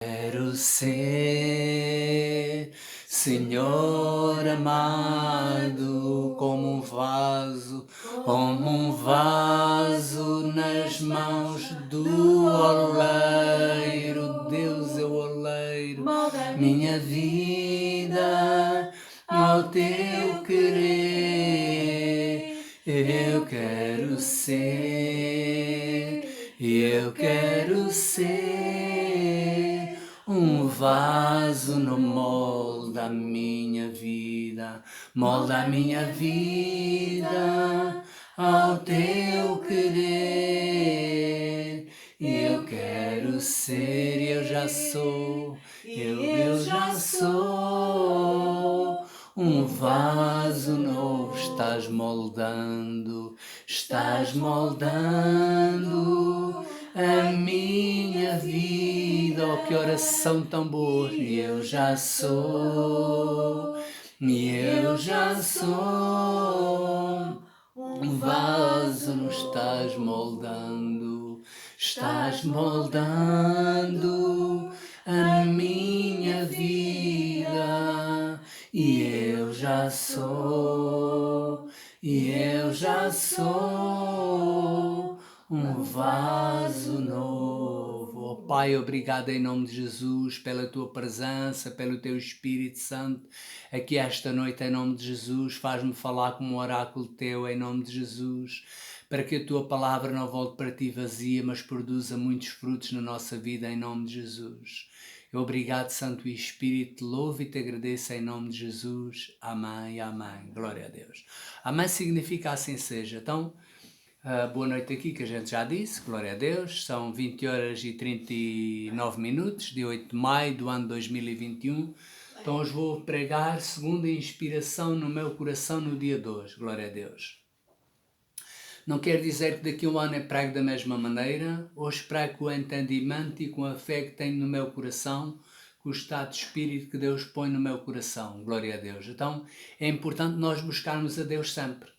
Quero ser, Senhor amado, como um vaso nas mãos do oleiro. Deus é o oleiro, minha vida ao teu querer. Eu quero ser um vaso no molde da minha vida, molda a minha vida ao teu querer. Eu quero ser, eu já sou um vaso novo. Estás moldando a minha vida. Oh, que oração tão boa! Eu já sou um vaso, estás moldando a minha vida. Eu já sou um vaso novo. Oh, Pai, obrigado em nome de Jesus pela tua presença, pelo teu Espírito Santo aqui esta noite em nome de Jesus. Faz-me falar como um oráculo teu em nome de Jesus, para que a tua palavra não volte para ti vazia, mas produza muitos frutos na nossa vida em nome de Jesus. Obrigado, Santo Espírito, te louvo e te agradeço em nome de Jesus. Amém, amém. Glória a Deus. Amém significa assim seja. Então, boa noite aqui, que a gente já disse, glória a Deus. São 20 horas e 39 minutos, de 8 de maio do ano 2021. Então hoje vou pregar segundo a inspiração no meu coração no dia de hoje, glória a Deus. Não quer dizer que daqui a um ano eu prego da mesma maneira. Hoje prego com o entendimento e com a fé que tenho no meu coração, com o estado de espírito que Deus põe no meu coração. Glória a Deus. Então é importante nós buscarmos a Deus sempre.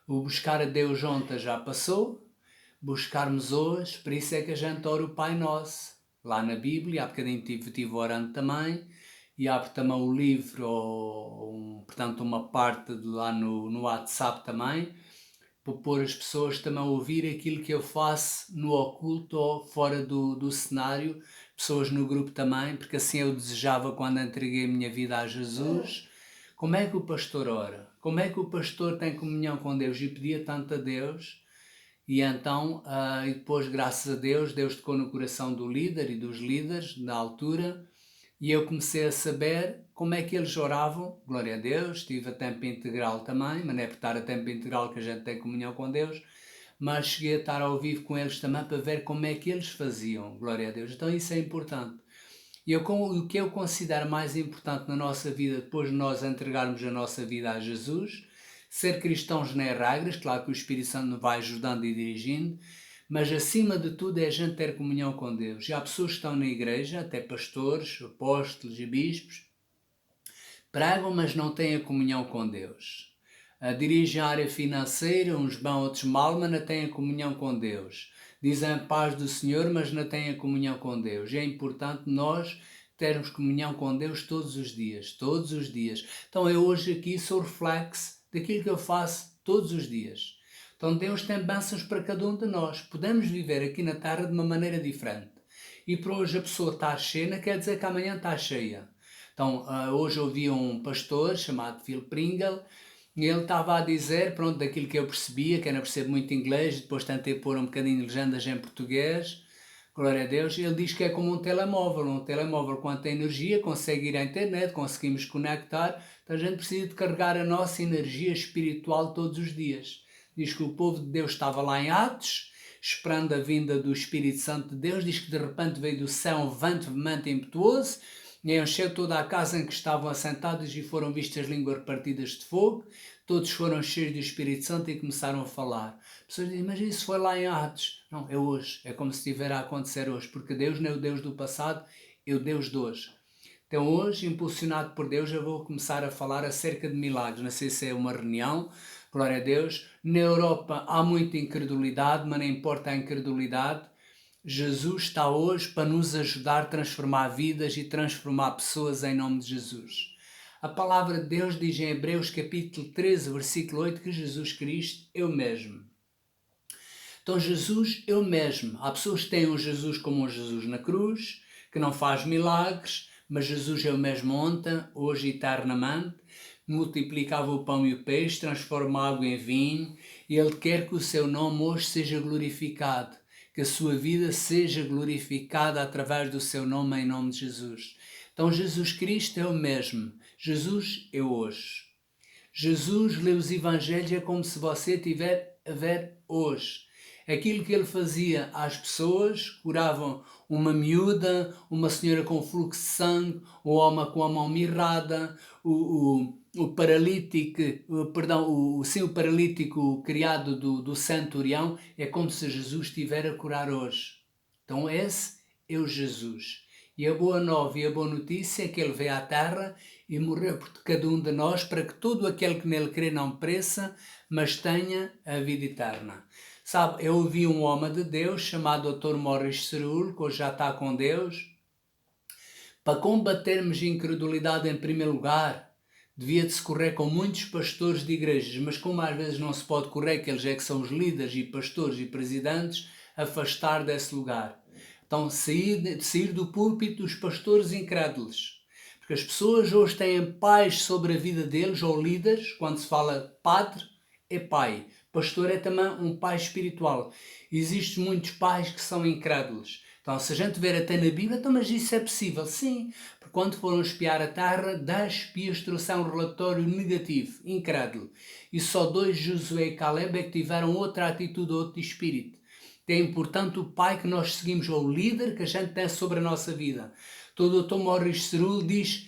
O buscar a Deus ontem já passou, buscarmos hoje, por isso é que a gente ora o Pai Nosso. Lá na Bíblia, há bocadinho estive orando também, e abre também o livro, portanto uma parte de lá no WhatsApp também, para pôr as pessoas também a ouvir aquilo que eu faço no oculto ou fora do cenário, pessoas no grupo também, porque assim eu desejava quando entreguei a minha vida a Jesus. Como é que o pastor ora? Como é que o pastor tem comunhão com Deus? E pedia tanto a Deus, e então, e depois, graças a Deus, Deus tocou no coração do líder e dos líderes na altura, e eu comecei a saber como é que eles oravam. Glória a Deus, estive a tempo integral também, mas não é por estar a tempo integral que a gente tem comunhão com Deus, mas cheguei a estar ao vivo com eles também para ver como é que eles faziam. Glória a Deus. Então isso é importante. E o que eu considero mais importante na nossa vida, depois de nós entregarmos a nossa vida a Jesus, ser cristãos não é regras, claro que o Espírito Santo nos vai ajudando e dirigindo, mas acima de tudo é a gente ter comunhão com Deus. E há pessoas que estão na igreja, até pastores, apóstolos e bispos, pregam, mas não têm a comunhão com Deus. Dirigem a área financeira, uns bem, outros mal, mas não têm a comunhão com Deus. Dizem a paz do Senhor, mas não têm a comunhão com Deus. E é importante nós termos comunhão com Deus todos os dias, todos os dias. Então eu hoje aqui sou reflexo daquilo que eu faço todos os dias. Então Deus tem bênçãos para cada um de nós. Podemos viver aqui na Terra de uma maneira diferente. E para hoje a pessoa está cheia, não quer dizer que amanhã está cheia. Então, hoje ouvi um pastor chamado Phil Pringle, e ele estava a dizer, pronto, daquilo que eu percebia, que eu não percebo muito inglês, depois tentei pôr um bocadinho de legendas em português, glória a Deus. Ele diz que é como um telemóvel quando tem energia, consegue ir à internet, conseguimos conectar, então a gente precisa de carregar a nossa energia espiritual todos os dias. Diz que o povo de Deus estava lá em Atos, esperando a vinda do Espírito Santo de Deus, diz que de repente veio do céu um vento veemente e impetuoso, e encheu toda a casa em que estavam assentados e foram vistas línguas repartidas de fogo, todos foram cheios do Espírito Santo e começaram a falar. As pessoas dizem, mas isso foi lá em Atos. Não, é hoje, é como se estiver a acontecer hoje, porque Deus não é o Deus do passado, é o Deus de hoje. Então hoje, impulsionado por Deus, eu vou começar a falar acerca de milagres. Não sei se é uma reunião, glória a Deus. Na Europa há muita incredulidade, mas não importa a incredulidade. Jesus está hoje para nos ajudar a transformar vidas e transformar pessoas em nome de Jesus. A palavra de Deus diz em Hebreus capítulo 13, versículo 8, que Jesus Cristo é o mesmo. Então Jesus é o mesmo. Há pessoas que têm um Jesus como um Jesus na cruz, que não faz milagres, mas Jesus é o mesmo ontem, hoje e eternamente. Multiplicava o pão e o peixe, transforma a água em vinho, e Ele quer que o seu nome hoje seja glorificado, que a sua vida seja glorificada através do seu nome, em nome de Jesus. Então Jesus Cristo é o mesmo. Jesus é hoje. Jesus lê os Evangelhos é como se você tiver a ver hoje. Aquilo que ele fazia às pessoas, curavam uma miúda, uma senhora com fluxo de sangue, um homem com a mão mirrada, o paralítico, o paralítico criado do centurião, é como se Jesus estivesse a curar hoje. Então esse é o Jesus. E a boa nova e a boa notícia é que ele veio à terra e morreu por cada um de nós para que todo aquele que nele crê não pereça, mas tenha a vida eterna. Sabe, eu ouvi um homem de Deus chamado Dr. Morris Cerullo, que hoje já está com Deus. Para combatermos a incredulidade em primeiro lugar, devia de se correr com muitos pastores de igrejas, mas como às vezes não se pode correr, que eles é que são os líderes e pastores e presidentes, afastar desse lugar. Então, sair do púlpito dos pastores incrédulos. Porque as pessoas hoje têm pais sobre a vida deles, ou líderes. Quando se fala padre, é pai. Pastor é também um pai espiritual. Existem muitos pais que são incrédulos. Então, se a gente ver até na Bíblia, então, mas isso é possível? Sim, porque quando foram espiar a terra, 10 espias trouxeram um relatório negativo, incrédulo. E só 2, Josué e Caleb, é que tiveram outra atitude, outro espírito. É importante o pai que nós seguimos, ou o líder que a gente tem sobre a nossa vida. Então, o Dr. Morris Cerullo diz,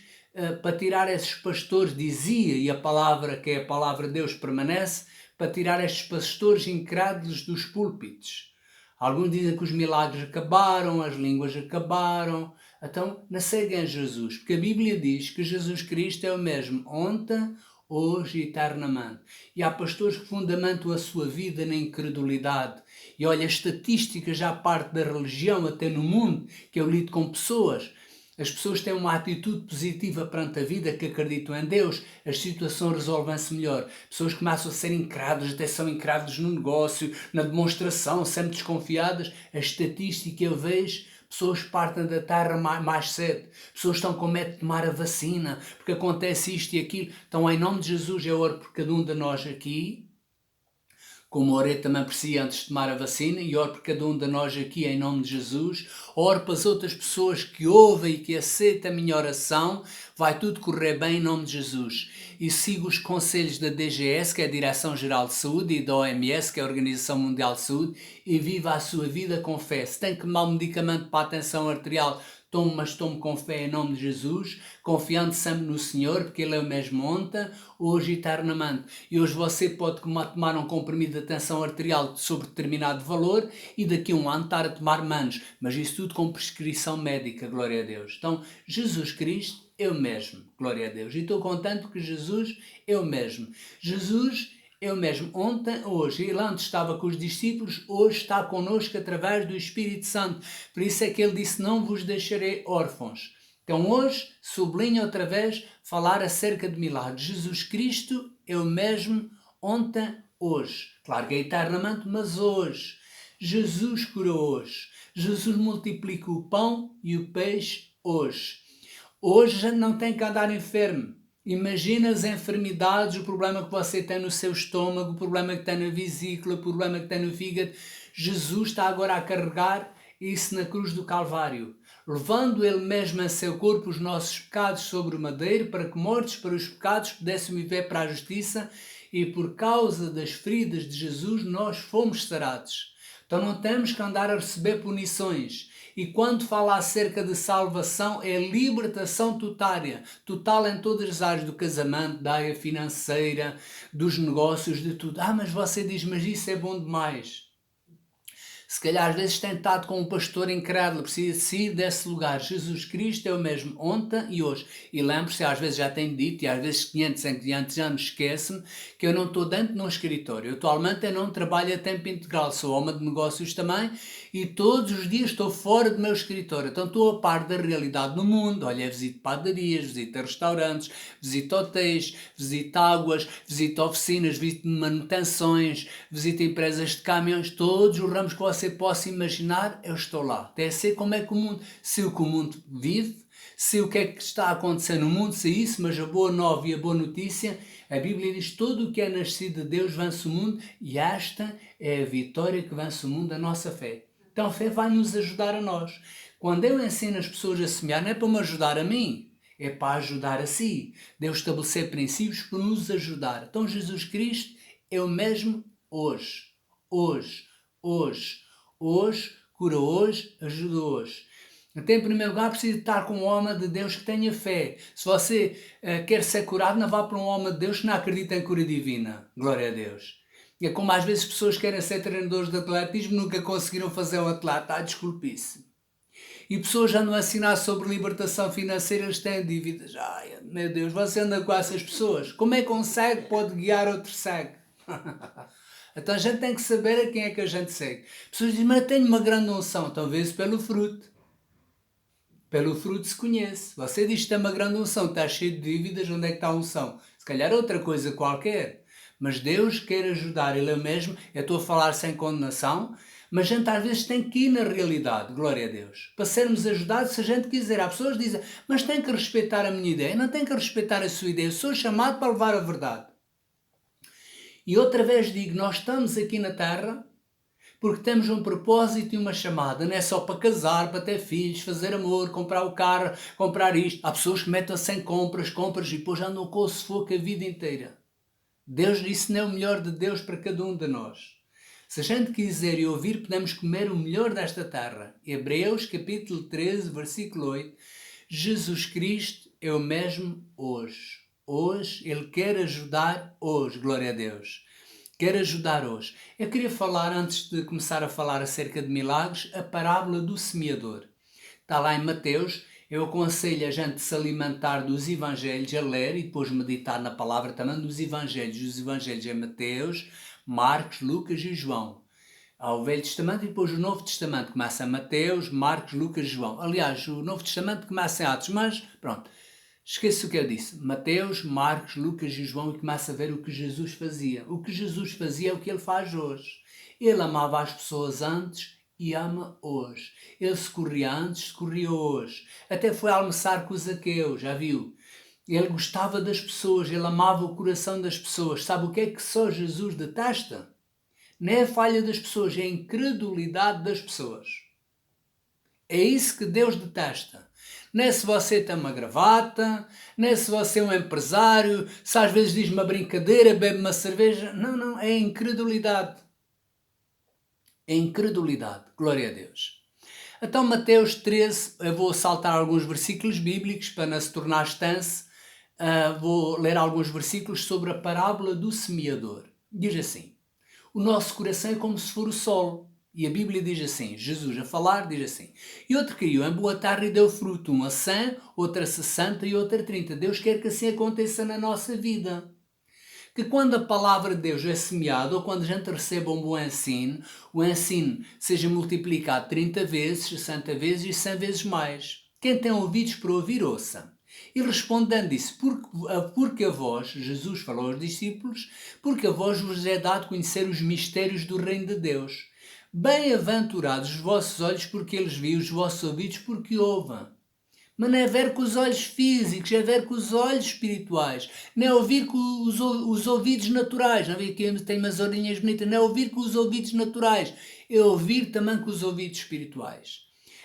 para tirar esses pastores, dizia, e a palavra que é a palavra de Deus permanece, para tirar estes pastores incrédulos dos púlpitos. Alguns dizem que os milagres acabaram, as línguas acabaram. Então, não seguem Jesus, porque a Bíblia diz que Jesus Cristo é o mesmo ontem, hoje e eternamente. E há pastores que fundamentam a sua vida na incredulidade. E olha, a estatística já parte da religião, até no mundo, que eu lido com pessoas. As pessoas têm uma atitude positiva perante a vida, que acreditam em Deus, as situações resolvem-se melhor. Pessoas começam a ser incrédulas, até são incrédulas no negócio, na demonstração, sempre desconfiadas. A estatística eu vejo, pessoas partem da terra mais cedo, pessoas estão com medo de tomar a vacina, porque acontece isto e aquilo. Então, em nome de Jesus, eu oro por cada um de nós aqui, como orei também por si antes de tomar a vacina, e oro por cada um de nós aqui em nome de Jesus. Oro para as outras pessoas que ouvem e que aceitam a minha oração. Vai tudo correr bem em nome de Jesus. E sigo os conselhos da DGS, que é a Direção-Geral de Saúde, e da OMS, que é a Organização Mundial de Saúde, e viva a sua vida com fé. Se tem que tomar um medicamento para a tensão arterial, tome, mas tome com fé em nome de Jesus, confiando sempre no Senhor, porque Ele é o mesmo ontem, hoje e eternamente. E hoje você pode tomar um comprimido de tensão arterial sobre determinado valor e daqui a um ano estar a tomar menos. Mas isso tudo com prescrição médica, glória a Deus. Então, Jesus Cristo é o mesmo, glória a Deus. E estou contente que Jesus é o mesmo. Jesus é o mesmo ontem, hoje. Ele antes estava com os discípulos, hoje está connosco através do Espírito Santo. Por isso é que ele disse, não vos deixarei órfãos. Então hoje, sublinho outra vez, falar acerca de milagres. Jesus Cristo é o mesmo ontem, hoje. Claro que é eternamente, mas hoje. Jesus curou hoje. Jesus multiplica o pão e o peixe hoje. Hoje a gente não tem que andar enfermo. Imagina as enfermidades, o problema que você tem no seu estômago, o problema que tem na vesícula, o problema que tem no fígado. Jesus está agora a carregar isso na cruz do Calvário, levando Ele mesmo em seu corpo os nossos pecados sobre o madeiro, para que, mortos para os pecados, pudéssemos viver para a justiça, e por causa das feridas de Jesus nós fomos sarados. Então não temos que andar a receber punições. E quando fala acerca de salvação, é libertação total em todas as áreas do casamento, da área financeira, dos negócios, de tudo. Mas você diz, mas isso é bom demais. Se calhar às vezes tem estado com um pastor incrédulo, precisa sair desse lugar. Jesus Cristo é o mesmo ontem e hoje. E lembre-se, às vezes já tenho dito, e às vezes 500 em 500 anos esquece-me, que eu não estou dentro de um escritório. Atualmente eu não trabalho a tempo integral, sou homem de negócios também, e todos os dias estou fora do meu escritório, então estou a par da realidade no mundo. Olha, visito padarias, visito restaurantes, visito hotéis, visito águas, visito oficinas, visito manutenções, visito empresas de caminhões, todos os ramos que você possa imaginar, eu estou lá. Até sei como é que o mundo, sei o que o mundo vive, sei o que é que está a acontecer no mundo, sei isso, mas a boa nova e a boa notícia, a Bíblia diz: todo o que é nascido de Deus vence o mundo, e esta é a vitória que vence o mundo, a nossa fé. Então a fé vai nos ajudar a nós. Quando eu ensino as pessoas a semear, não é para me ajudar a mim, é para ajudar a si. Deus estabelecer princípios para nos ajudar. Então Jesus Cristo é o mesmo hoje. Hoje, hoje, hoje, cura hoje, ajuda hoje. Então, em primeiro lugar, precisa estar com um homem de Deus que tenha fé. Se você quer ser curado, não vá para um homem de Deus que não acredita em cura divina. Glória a Deus. É como às vezes pessoas querem ser treinadores de atletismo, nunca conseguiram fazer um atleta. Desculpe-se. E pessoas andam a ensinar sobre libertação financeira, eles têm dívidas. Ai, meu Deus, você anda com essas pessoas. Como é que um cego pode guiar outro cego? Então a gente tem que saber a quem é que a gente segue. Pessoas dizem: mas eu tenho uma grande unção. Então vê-se pelo fruto. Pelo fruto se conhece. Você diz que tem uma grande unção, está cheio de dívidas, onde é que está a unção? Se calhar é outra coisa qualquer. Mas Deus quer ajudar, Ele é mesmo. Eu estou a falar sem condenação, mas a gente às vezes tem que ir na realidade, glória a Deus, para sermos ajudados se a gente quiser. Há pessoas que dizem: mas tem que respeitar a minha ideia. Não tem que respeitar a sua ideia. Eu sou chamado para levar a verdade. E outra vez digo: nós estamos aqui na Terra porque temos um propósito e uma chamada. Não é só para casar, para ter filhos, fazer amor, comprar o carro, comprar isto. Há pessoas que metem-se em compras e depois andam com o sufoco a vida inteira. Deus disse: não é o melhor de Deus para cada um de nós. Se a gente quiser e ouvir, podemos comer o melhor desta terra. Hebreus capítulo 13, versículo 8. Jesus Cristo é o mesmo hoje. Hoje, Ele quer ajudar hoje. Glória a Deus. Quer ajudar hoje. Eu queria falar, antes de começar a falar acerca de milagres, a parábola do semeador. Está lá em Mateus. Eu aconselho a gente se alimentar dos evangelhos, a ler e depois meditar na palavra também dos evangelhos. Os evangelhos é Mateus, Marcos, Lucas e João. Há o Velho Testamento e depois o Novo Testamento. Começa em Mateus, Marcos, Lucas e João. Aliás, o Novo Testamento começa em Atos, mas pronto. Esqueça o que eu disse. Mateus, Marcos, Lucas e João, e começa a ver o que Jesus fazia. O que Jesus fazia é o que Ele faz hoje. Ele amava as pessoas antes e ama hoje. Ele socorria antes, socorria hoje. Até foi almoçar com o Zaqueu, já viu? Ele gostava das pessoas, ele amava o coração das pessoas. Sabe o que é que só Jesus detesta? Não é a falha das pessoas, é a incredulidade das pessoas. É isso que Deus detesta. Não é se você tem uma gravata, não é se você é um empresário, se às vezes diz uma brincadeira, bebe uma cerveja. Não, não, é a incredulidade. É a incredulidade. Glória a Deus. Então, Mateus 13, eu vou saltar alguns versículos bíblicos para não se tornar extenso. Vou ler alguns versículos sobre a parábola do semeador. Diz assim: o nosso coração é como se for o sol. E a Bíblia diz assim, Jesus a falar diz assim: e outro caiu em boa terra e deu fruto, um a 100, outro a 60 e outro a 30. Deus quer que assim aconteça na nossa vida. Que quando a palavra de Deus é semeada, ou quando a gente recebe um bom ensino, o ensino seja multiplicado 30 vezes, 60 vezes e 100 vezes mais. Quem tem ouvidos para ouvir, ouça. E respondendo isso: porque a vós, Jesus falou aos discípulos, porque a vós vos é dado conhecer os mistérios do reino de Deus. Bem-aventurados os vossos olhos porque eles veem, os vossos ouvidos porque ouvem. Mas não é ver com os olhos físicos, é ver com os olhos espirituais. Não é ouvir com os ouvidos naturais. Não é que tem umas orelhinhas bonitas. Não é ouvir com os ouvidos naturais. É ouvir também com os ouvidos espirituais.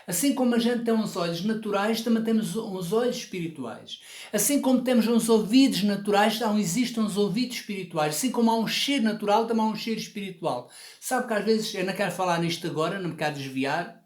Assim como a gente tem uns olhos naturais, também temos uns olhos espirituais. Assim como temos uns ouvidos naturais, existem uns ouvidos espirituais. Assim como há um cheiro natural, também há um cheiro espiritual. Sabe que às vezes, eu não quero falar nisto agora, não me quero desviar,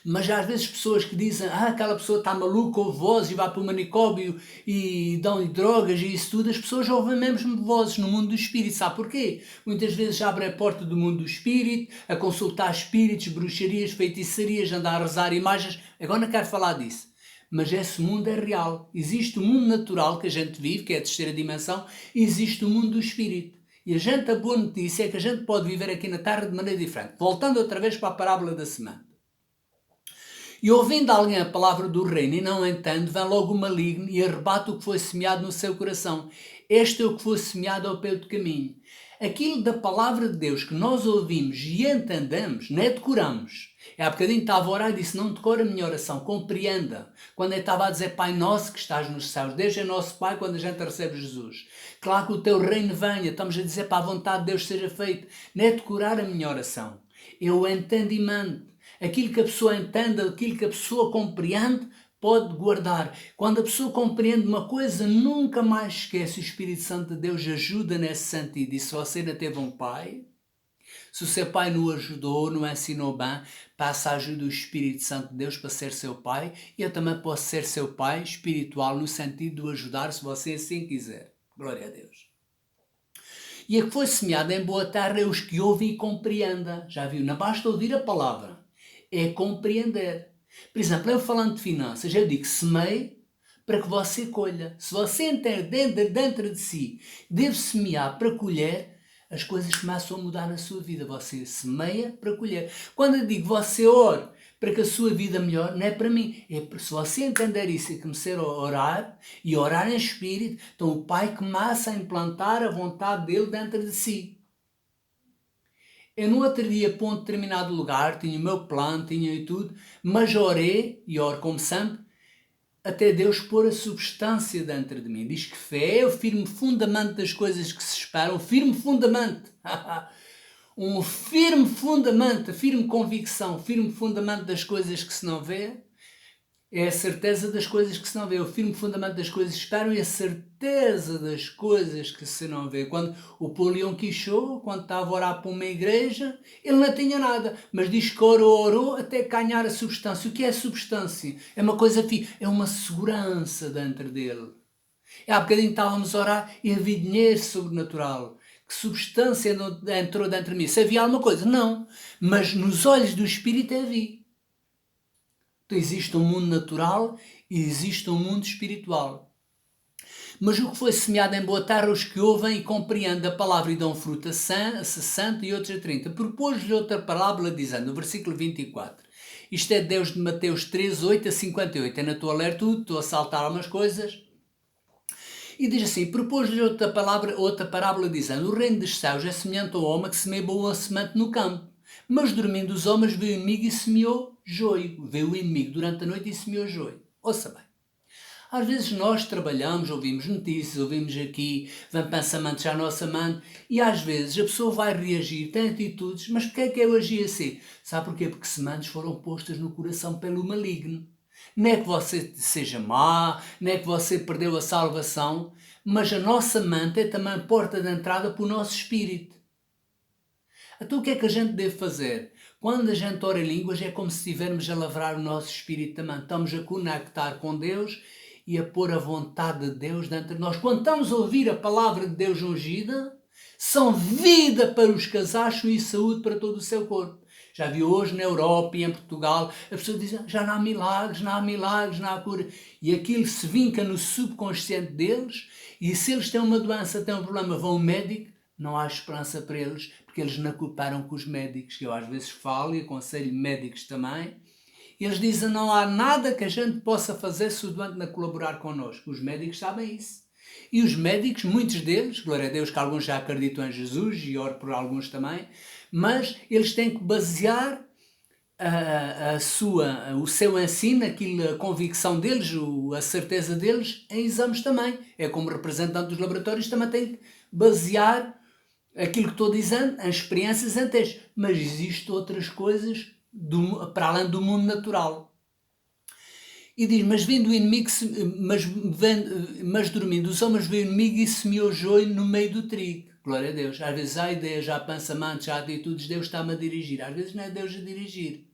mas às vezes pessoas que dizem: aquela pessoa está maluca, ouve vozes e vai para o manicômio e dão-lhe drogas e isso tudo. As pessoas ouvem mesmo vozes no mundo do espírito. Sabe porquê? Muitas vezes abrem a porta do mundo do espírito, a consultar espíritos, bruxarias, feitiçarias, andar a rezar imagens. Agora não quero falar disso. Mas esse mundo é real. Existe o mundo natural que a gente vive, que é a terceira dimensão, e existe o mundo do espírito. E a boa notícia é que a gente pode viver aqui na Terra de maneira diferente. Voltando outra vez para a parábola da semente. E ouvindo alguém a palavra do reino e não entende, vem logo o maligno e arrebata o que foi semeado no seu coração. Este é o que foi semeado ao pé do caminho. Aquilo da palavra de Deus que nós ouvimos e entendemos, não é decoramos. Há bocadinho estava a orar e disse, não decora a minha oração, compreenda. Quando eu estava a dizer, Pai nosso que estás nos céus, Deus é nosso Pai quando a gente recebe Jesus. Claro que o teu reino venha, estamos a dizer para a vontade de Deus seja feita. Não é decorar a minha oração. Eu entendimento. Aquilo que a pessoa entende, aquilo que a pessoa compreende, pode guardar. Quando a pessoa compreende uma coisa, nunca mais esquece. O Espírito Santo de Deus ajuda nesse sentido. E se você ainda teve um pai, se o seu pai não o ajudou, não o ensinou bem, passa a ajuda do Espírito Santo de Deus para ser seu pai. E eu também posso ser seu pai espiritual no sentido de o ajudar, se você assim quiser. Glória a Deus. E a que foi semeada em boa terra é os que ouvem e compreendem. Já viu? Não basta ouvir a palavra. É compreender. Por exemplo, eu falando de finanças, eu digo semeie para que você colha. Se você entender dentro de si, deve semear para colher, as coisas começam a mudar na sua vida. Você semeia para colher. Quando eu digo você ore para que a sua vida melhore, não é para mim. É para, se você entender isso e começar a orar, e orar em espírito, então o Pai começa a implantar a vontade dele dentro de si. Eu no outro dia, para um determinado lugar, tinha o meu plano, tinha e tudo, mas orei, e oro como sempre, até Deus pôr a substância dentro de mim. Diz que fé é o firme fundamento das coisas que se esperam, firme fundamento. Um firme fundamento, firme convicção, firme fundamento das coisas que se não vê. É a certeza das coisas que se não vê. O firme fundamento das coisas que esperam e a certeza das coisas que se não vê. Quando o Paulo Quixote, quando estava a orar para uma igreja, ele não tinha nada. Mas diz que orou até ganhar a substância. O que é a substância? É uma coisa fixa. É uma segurança dentro dele. E há bocadinho estávamos a orar e havia dinheiro sobrenatural. Que substância entrou dentro de mim? Se havia alguma coisa? Não. Mas nos olhos do Espírito havia. Então, existe um mundo natural e existe um mundo espiritual. Mas o que foi semeado em boa terra, os que ouvem e compreendem a palavra e dão fruto a 60 e outros a 30. Propôs-lhe outra parábola dizendo, no versículo 24. Isto é Deus de Mateus 13, 8 a 58. Eu não estou a ler tudo, estou a saltar algumas coisas. E diz assim, propôs-lhe outra parábola dizendo, o reino dos céus é semelhante ao homem que semeia boa semente no campo. Mas dormindo os homens, veio o inimigo e semeou joio. Veio o inimigo durante a noite e semeou joio. Ouça bem. Às vezes nós trabalhamos, ouvimos notícias, ouvimos aqui, vem pensamentos à nossa mente e às vezes a pessoa vai reagir, tem atitudes, mas porquê é que eu agi assim? Sabe porquê? Porque sementes foram postas no coração pelo maligno. Não é que você seja má, não é que você perdeu a salvação, mas a nossa mente é também porta de entrada para o nosso espírito. Então o que é que a gente deve fazer? Quando a gente ora em línguas é como se estivermos a lavrar o nosso espírito também. Estamos a conectar com Deus e a pôr a vontade de Deus dentro de nós. Quando estamos a ouvir a palavra de Deus ungida, são vida para os casachos e saúde para todo o seu corpo. Já viu hoje na Europa e em Portugal, as pessoas dizem, já não há milagres, não há milagres, não há cura. E aquilo se vinca no subconsciente deles, e se eles têm uma doença, têm um problema, vão ao médico, não há esperança para eles, porque eles não cooperam com os médicos, que eu às vezes falo e aconselho médicos também, e eles dizem, não há nada que a gente possa fazer se o doente não colaborar connosco. Os médicos sabem isso. E os médicos, muitos deles, glória a Deus que alguns já acreditam em Jesus, e oro por alguns também, mas eles têm que basear o seu ensino, a convicção deles, a certeza deles, em exames também. É como representante dos laboratórios, também tem que basear aquilo que estou dizendo em experiências em testes. Mas existem outras coisas para além do mundo natural. E diz, mas vindo o inimigo, mas dormindo os homens, veio o inimigo e semeou joio no meio do trigo. Glória a Deus. Às vezes há ideias, já há pensamentos, já há atitudes, Deus está-me a dirigir. Às vezes não é Deus a dirigir.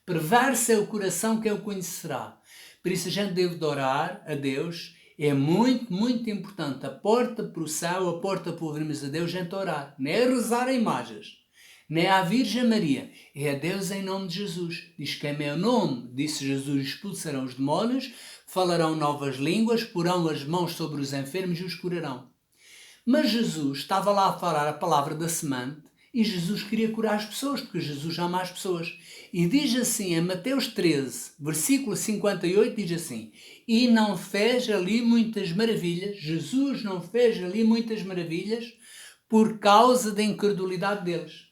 Perverso é o coração que o conhecerá. Por isso a gente deve orar a Deus. É muito, muito importante. A porta para o céu, a porta para ouvirmos a Deus, a gente orar. Não é rezar a imagens. Não é à Virgem Maria. É a Deus em nome de Jesus. Diz que em meu nome, disse Jesus, expulsarão os demónios, falarão novas línguas, porão as mãos sobre os enfermos e os curarão. Mas Jesus estava lá a falar a palavra da semente e Jesus queria curar as pessoas, porque Jesus ama as pessoas. E diz assim, em Mateus 13, versículo 58, diz assim: E não fez ali muitas maravilhas, Jesus não fez ali muitas maravilhas por causa da incredulidade deles.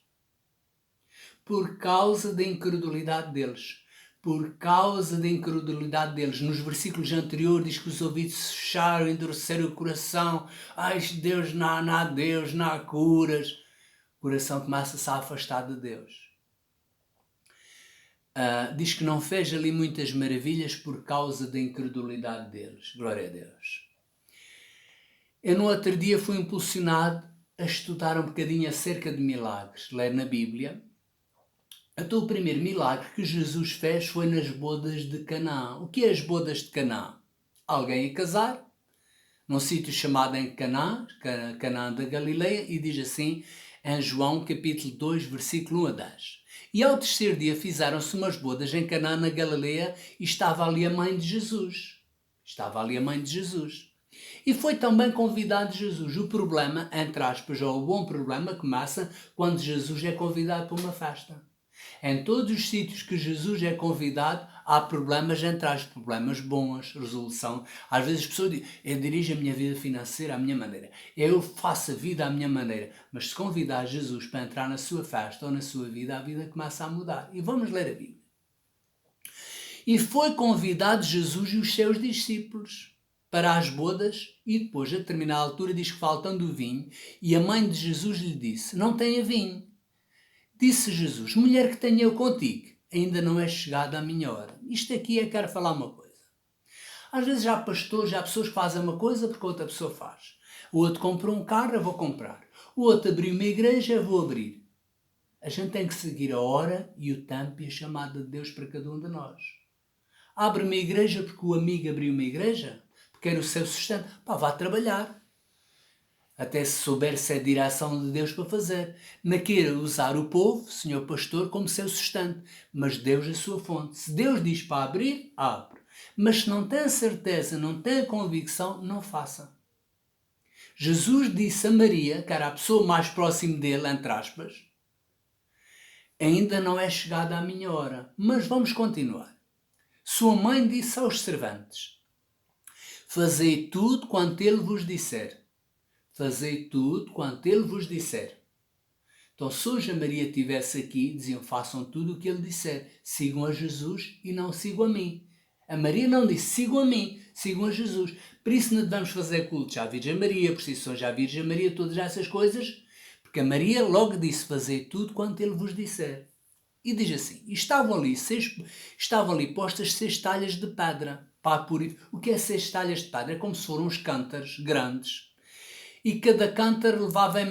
Por causa da incredulidade deles. Por causa da incredulidade deles. Nos versículos anteriores diz que os ouvidos se fecharam, endureceram o coração. Ai, Deus, não há Deus, não há curas. O coração começa-se a afastar de Deus. Diz que não fez ali muitas maravilhas por causa da incredulidade deles. Glória a Deus. Eu no outro dia fui impulsionado a estudar um bocadinho acerca de milagres. Ler na Bíblia. Então o primeiro milagre que Jesus fez foi nas bodas de Canaã. O que é as bodas de Canaã? Alguém a casar, num sítio chamado em Canaã, Canaã da Galileia, e diz assim, em João capítulo 2, versículo 1 a 10. E ao terceiro dia fizeram-se umas bodas em Canaã na Galileia e estava ali a mãe de Jesus. Estava ali a mãe de Jesus. E foi também convidado Jesus. O problema, entre aspas, ou o bom problema, começa quando Jesus é convidado para uma festa. Em todos os sítios que Jesus é convidado, há problemas, entre as problemas bons, resolução. Às vezes as pessoas dizem, eu dirijo a minha vida financeira à minha maneira, eu faço a vida à minha maneira. Mas se convidar Jesus para entrar na sua festa ou na sua vida, a vida começa a mudar. E vamos ler a Bíblia. E foi convidado Jesus e os seus discípulos para as bodas, e depois, a determinada altura, diz que faltando o vinho, e a mãe de Jesus lhe disse, não tenha vinho. Disse Jesus, mulher que tenho eu contigo, ainda não é chegada a minha hora. Isto aqui é quero falar uma coisa. Às vezes há pastores, há pessoas que fazem uma coisa porque outra pessoa faz. O outro comprou um carro, eu vou comprar. O outro abriu uma igreja, eu vou abrir. A gente tem que seguir a hora e o tempo e a chamada de Deus para cada um de nós. Abre uma igreja porque o amigo abriu uma igreja, porque era o seu sustento. Pá, vá trabalhar. Até se souber se é a direção de Deus para fazer. Não queira usar o povo, senhor pastor, como seu sustento, mas Deus é a sua fonte. Se Deus diz para abrir, abre. Mas se não tem certeza, não tem a convicção, não faça. Jesus disse a Maria, que era a pessoa mais próxima dele, entre aspas, ainda não é chegada a minha hora, mas vamos continuar. Sua mãe disse aos servantes, fazei tudo quanto ele vos disser. Fazei tudo quanto ele vos disser. Então, se hoje a Maria estivesse aqui, diziam, façam tudo o que ele disser. Sigam a Jesus e não sigam a mim. A Maria não disse, sigam a mim, sigam a Jesus. Por isso não devemos fazer cultos à Virgem Maria, procissões à Virgem Maria, todas essas coisas, porque a Maria logo disse, fazei tudo quanto ele vos disser. E diz assim, estavam ali postas 6 talhas de pedra. O que é 6 talhas de pedra? É como se foram uns cântaros grandes. E cada cântaro levava em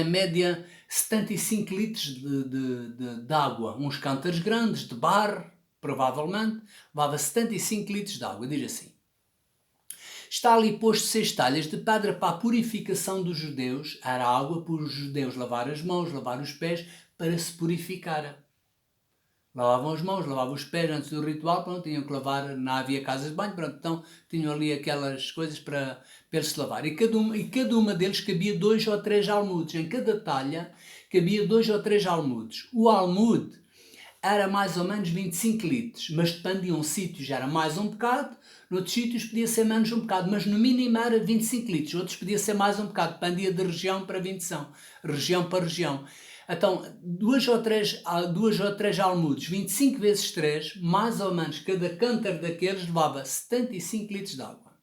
média 75 litros de água. Uns cântaros grandes, de barro, provavelmente, levava 75 litros de água. Diz assim, está ali posto 6 talhas de pedra para a purificação dos judeus. Era água para os judeus lavar as mãos, lavar os pés, para se purificar. Lavavam as mãos, lavavam os pés antes do ritual, pronto, tinham que lavar, não havia casas de banho, pronto, então tinham ali aquelas coisas para eles se lavar. E cada uma deles cabia 2 ou 3 almudes. Em cada talha cabia 2 ou 3 almudes. O almude era mais ou menos 25 litros, mas dependiam sítios, era mais um bocado, noutros sítios podia ser menos um bocado, mas no mínimo era 25 litros, outros podia ser mais um bocado, dependia de região para região para região. Então, 2 ou 3 almudes, 25 vezes 3, mais ou menos, cada cântaro daqueles levava 75 litros de água.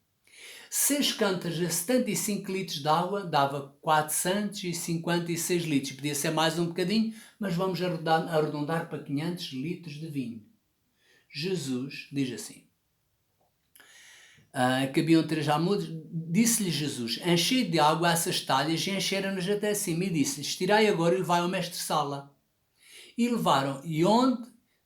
6 cântaros a 75 litros de água dava 456 litros. Podia ser mais um bocadinho, mas vamos arredondar para 500 litros de vinho. Jesus diz assim, cabiam 3 almudes, disse-lhe Jesus, enchei de água essas talhas e encheram-nas até cima, e disse-lhes, tirai agora e levai ao mestre-sala. E levaram, e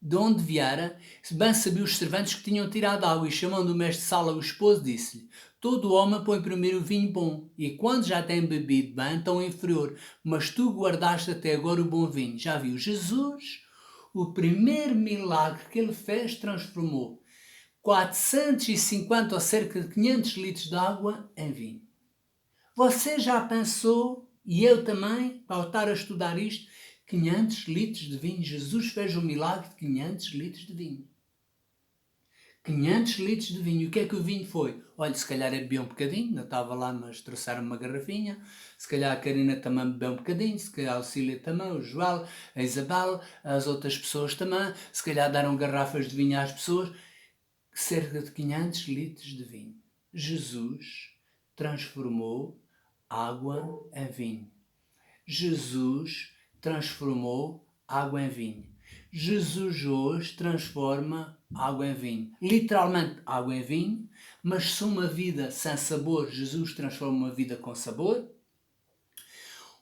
de onde viera, bem sabiam os servantes que tinham tirado água, e chamando o mestre-sala, o esposo, disse-lhe, todo homem põe primeiro o vinho bom, e quando já tem bebido bem, então inferior, mas tu guardaste até agora o bom vinho. Já viu, Jesus, o primeiro milagre que ele fez, transformou 450 ou cerca de 500 litros de água em vinho. Você já pensou, e eu também, ao estar a estudar isto, 500 litros de vinho? Jesus fez um milagre de 500 litros de vinho. 500 litros de vinho. O que é que o vinho foi? Olha, se calhar eu bebi um bocadinho, não estava lá, mas trouxeram uma garrafinha. Se calhar a Karina também bebeu um bocadinho, se calhar a Cília também, o Joel, a Isabel, as outras pessoas também. Se calhar deram garrafas de vinho às pessoas. Cerca de 500 litros de vinho. Jesus transformou água em vinho. Jesus transformou água em vinho. Jesus hoje transforma água em vinho. Literalmente água em vinho, mas se uma vida sem sabor, Jesus transforma uma vida com sabor.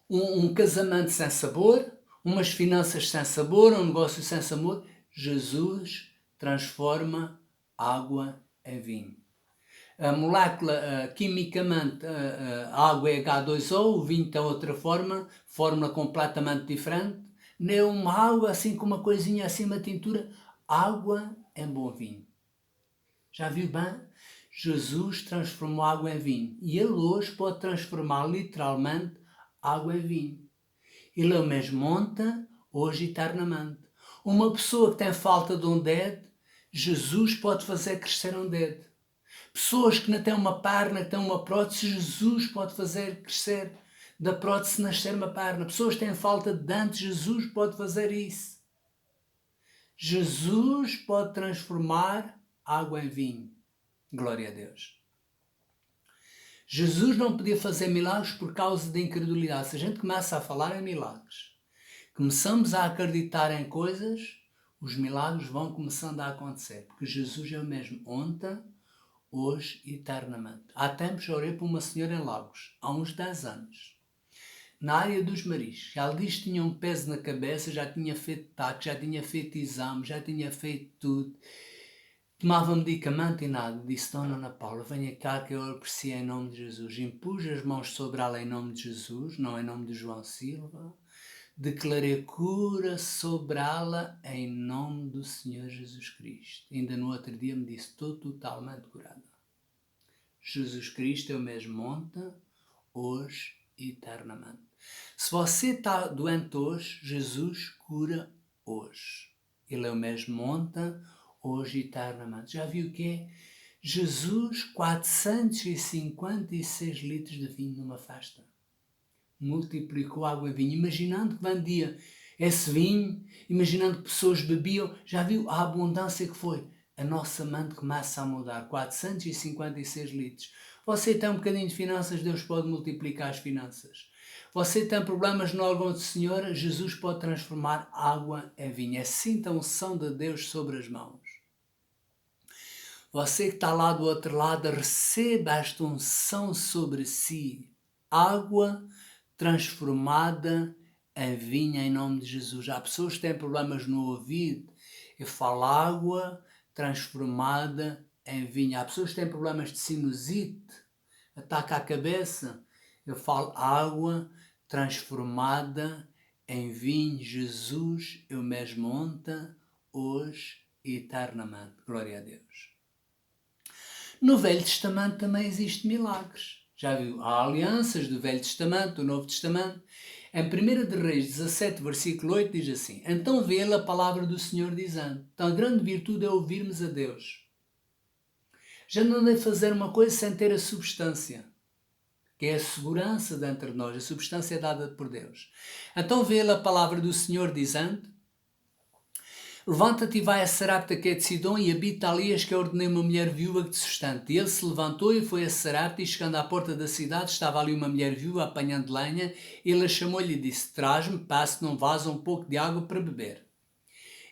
Um casamento sem sabor, umas finanças sem sabor, um negócio sem sabor, Jesus transforma água em vinho. A molécula, quimicamente, a água é H2O, o vinho tem outra fórmula completamente diferente. Nem uma água assim com uma coisinha assim, uma tintura. Água em bom vinho. Já viu bem? Jesus transformou água em vinho. E Ele hoje pode transformar literalmente água em vinho. Ele é o mesmo ontem, hoje e eternamente. Uma pessoa que tem falta de um dedo, Jesus pode fazer crescer um dedo. Pessoas que não têm uma perna, que têm uma prótese, Jesus pode fazer crescer da prótese nascer uma perna. Pessoas que têm falta de dentes, Jesus pode fazer isso. Jesus pode transformar água em vinho. Glória a Deus. Jesus não podia fazer milagres por causa da incredulidade. Se a gente começa a falar em milagres, começamos a acreditar em coisas, os milagres vão começando a acontecer. Porque Jesus é o mesmo ontem, hoje e eternamente. Há tempos orei por uma senhora em Lagos, há uns 10 anos, na área dos mariscos. Ela disse que tinha um peso na cabeça, já tinha feito taques, já tinha feito exames, já tinha feito tudo. Tomava medicamento e nada. Disse, Dona Ana Paula, venha cá que eu aprecio em nome de Jesus. Impus as mãos sobre ela em nome de Jesus, não em nome de João Silva. Declarei cura sobre ela em nome do Senhor Jesus Cristo. Ainda no outro dia me disse, estou totalmente curada. Jesus Cristo é o mesmo ontem, hoje e eternamente. Se você está doente hoje, Jesus cura hoje. Ele é o mesmo ontem, hoje e eternamente. Já viu o que é? Jesus, 456 litros de vinho numa festa. Multiplicou água em vinho, imaginando que vendia esse vinho, imaginando que pessoas bebiam. Já viu a abundância que foi? A nossa mente começa a mudar. 456 litros. Você tem um bocadinho de finanças, Deus pode multiplicar as finanças. Você tem problemas no órgão do Senhor, Jesus pode transformar água em vinho. É sinta a unção de Deus sobre as mãos. Você que está lá do outro lado, receba esta unção sobre si. Água transformada em vinho em nome de Jesus. Há pessoas que têm problemas no ouvido. Eu falo água transformada em vinho. Há pessoas que têm problemas de sinusite, ataque à cabeça. Eu falo água transformada em vinho. Jesus, eu mesmo ontem, hoje e eternamente. Glória a Deus. No Velho Testamento também existem milagres. Já viu? Há alianças do Velho Testamento, do Novo Testamento. Em 1 de Reis 17, versículo 8, diz assim: Então vê-la a palavra do Senhor dizendo, tão grande virtude é ouvirmos a Deus. Já não deve fazer uma coisa sem ter a substância, que é a segurança dentro de nós. A substância é dada por Deus. Então vê-la a palavra do Senhor dizendo, levanta-te e vai a Sarepta que é de Sidom e habita ali, as que eu ordenei uma mulher viúva que te sustente. E ele se levantou e foi a Sarepta e chegando à porta da cidade estava ali uma mulher viúva apanhando lenha. Ele a chamou-lhe e disse, traz-me, passe num vaso um pouco de água para beber.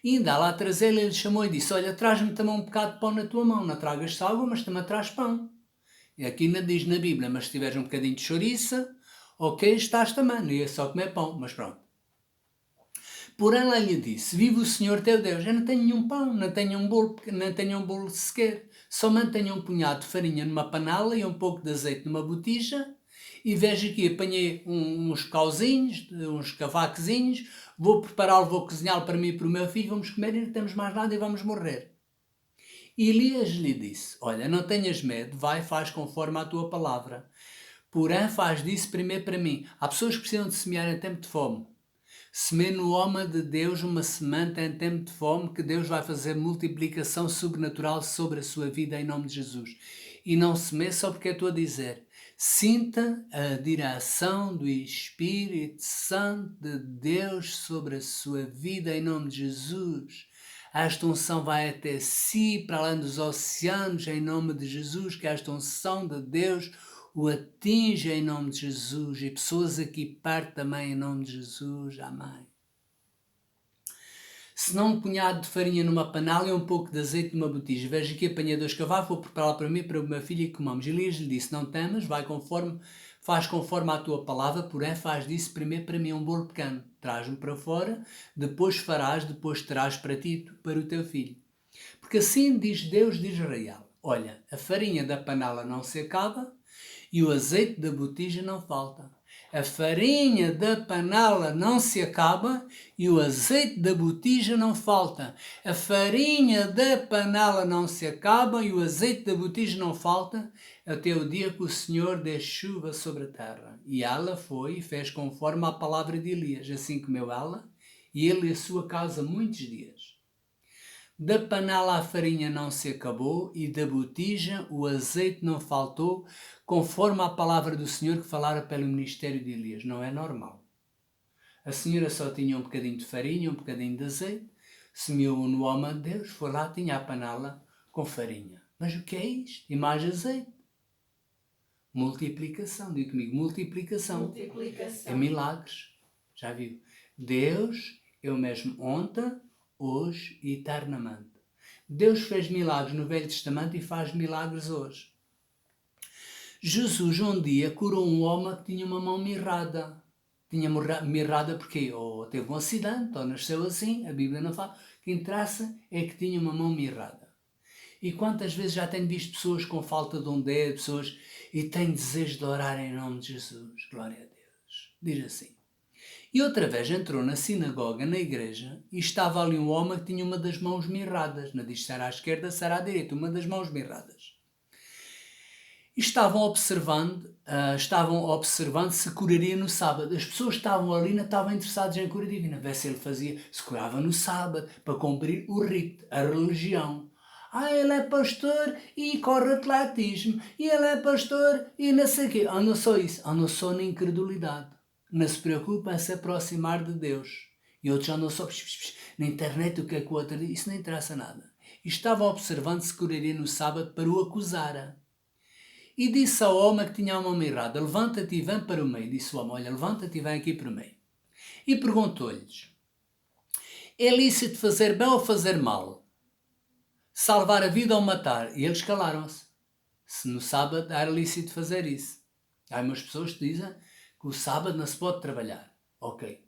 E ainda lá atrás ele lhe chamou e disse, olha, traz-me também um bocado de pão na tua mão, não tragas só água, mas também traz pão. E aqui não diz na Bíblia, mas se tiveres um bocadinho de chouriça, ok, estás também, não ia só comer pão, mas pronto. Porém, ela lhe disse, vive o Senhor teu Deus, eu não tenho nenhum pão, não tenho um bolo sequer, somente tenho um punhado de farinha numa panela e um pouco de azeite numa botija, e vejo aqui, apanhei uns cauzinhos, uns cavaquezinhos, vou prepará-lo, vou cozinhá-lo para mim e para o meu filho, vamos comer e não temos mais nada e vamos morrer. Elias lhe disse: Olha, não tenhas medo, vai, faz conforme a tua palavra. Porém, faz disso primeiro para mim. Há pessoas que precisam de semear em tempo de fome. Semeie no homem de Deus uma semente em tempo de fome, que Deus vai fazer multiplicação sobrenatural sobre a sua vida em nome de Jesus. E não semeie só porque eu estou a dizer. Sinta a direção do Espírito Santo de Deus sobre a sua vida em nome de Jesus. Esta unção vai até si, para além dos oceanos, em nome de Jesus, que esta unção de Deus o atinja em nome de Jesus, e pessoas aqui perto também em nome de Jesus. Amém. Se não um punhado de farinha numa panela e um pouco de azeite numa botija. Veja aqui, apanhei 2 cavalos, vou prepará-la para mim e para a minha filha e comamos. Elias lhe disse: Não temas, faz conforme a tua palavra, porém faz disso primeiro para mim um bolo pequeno. Traz-me para fora, depois terás para ti e para o teu filho. Porque assim diz Deus de Israel: Olha, a farinha da panela não se acaba e o azeite da botija não falta. A farinha da panela não se acaba e o azeite da botija não falta. A farinha da panela não se acaba e o azeite da botija não falta, até o dia que o Senhor dê chuva sobre a terra. E ela foi e fez conforme a palavra de Elias. Assim comeu ela e ele e a sua casa muitos dias. Da panela a farinha não se acabou e da botija o azeite não faltou, conforme a palavra do Senhor que falara pelo ministério de Elias. Não é normal. A senhora só tinha um bocadinho de farinha, um bocadinho de azeite, semeou no homem de Deus, foi lá, tinha a panela com farinha. Mas o que é isto? E mais azeite. Multiplicação, diga comigo, multiplicação. É milagres. Já viu? Deus é o mesmo ontem, hoje e eternamente. Deus fez milagres no Velho Testamento e faz milagres hoje. Jesus um dia curou um homem que tinha uma mão mirrada. Tinha mirrada porque ou teve um acidente, ou nasceu assim, a Bíblia não fala. O que interessa é que tinha uma mão mirrada. E quantas vezes já tenho visto pessoas com falta de um dedo, pessoas, e têm desejo de orar em nome de Jesus. Glória a Deus. Diz assim. E outra vez entrou na sinagoga, na igreja, e estava ali um homem que tinha uma das mãos mirradas. Não diz se era à esquerda, se era à direita, uma das mãos mirradas. E estavam observando se curaria no sábado. As pessoas que estavam ali não estavam interessadas em cura divina. Vê se ele se curava no sábado, para cumprir o rito, a religião. Ele é pastor e corre atletismo. E ele é pastor e não sei o quê. Não só isso, não só na incredulidade. Não se preocupa em se aproximar de Deus. E outros andam só na internet o que é que o outro diz. Isso não interessa nada. E estava observando se curaria no sábado para o acusar. E disse ao homem que tinha a mão mirrada: Levanta-te e vem para o meio. Disse o homem: Olha, levanta-te e vem aqui para o meio. E perguntou-lhes: É lícito fazer bem ou fazer mal? Salvar a vida ou matar? E eles calaram-se. Se no sábado era lícito fazer isso. Há umas pessoas que dizem que o sábado não se pode trabalhar. Ok.